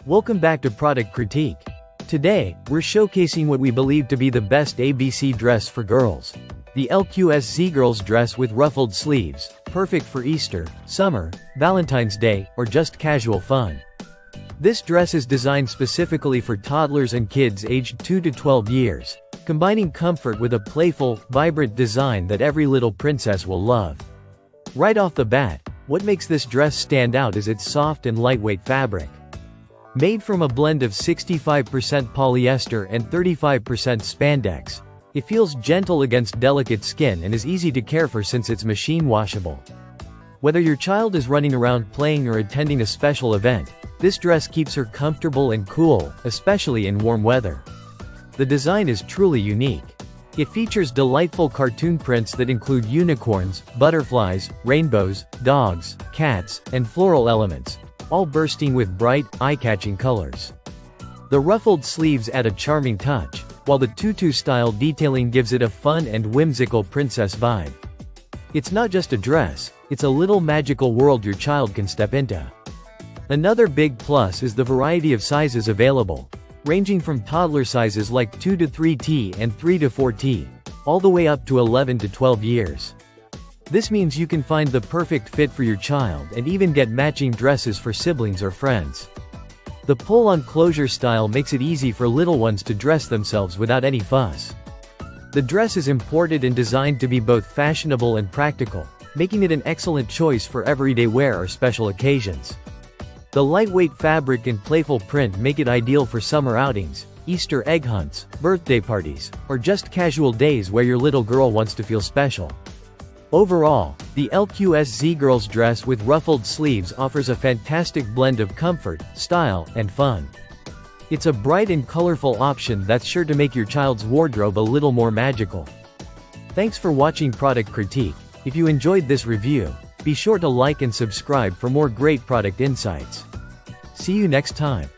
Welcome back to Product Critique. Today, we're showcasing what we believe to be the best ABC dress for girls. The LQSZ girls dress with ruffled sleeves, perfect for Easter, summer, Valentine's Day, or just casual fun. This dress is designed specifically for toddlers and kids aged 2 to 12 years, combining comfort with a playful, vibrant design that every little princess will love. Right off the bat, what makes this dress stand out is its soft and lightweight fabric. Made from a blend of 65% polyester and 35% spandex, it feels gentle against delicate skin and is easy to care for since it's machine washable. Whether your child is running around playing or attending a special event, this dress keeps her comfortable and cool, especially in warm weather. The design is truly unique. It features delightful cartoon prints that include unicorns, butterflies, rainbows, dogs, cats, and floral elements, all bursting with bright, eye-catching colors. The ruffled sleeves add a charming touch, while the tutu-style detailing gives it a fun and whimsical princess vibe. It's not just a dress, it's a little magical world your child can step into. Another big plus is the variety of sizes available, ranging from toddler sizes like 2 to 3T and 3 to 4T, all the way up to 11 to 12 years. This means you can find the perfect fit for your child and even get matching dresses for siblings or friends. The pull-on closure style makes it easy for little ones to dress themselves without any fuss. The dress is imported and designed to be both fashionable and practical, making it an excellent choice for everyday wear or special occasions. The lightweight fabric and playful print make it ideal for summer outings, Easter egg hunts, birthday parties, or just casual days where your little girl wants to feel special. Overall, the LQSZ girls dress with ruffled sleeves offers a fantastic blend of comfort, style, and fun. It's a bright and colorful option that's sure to make your child's wardrobe a little more magical. Thanks for watching Product Critique. If you enjoyed this review, be sure to like and subscribe for more great product insights. See you next time.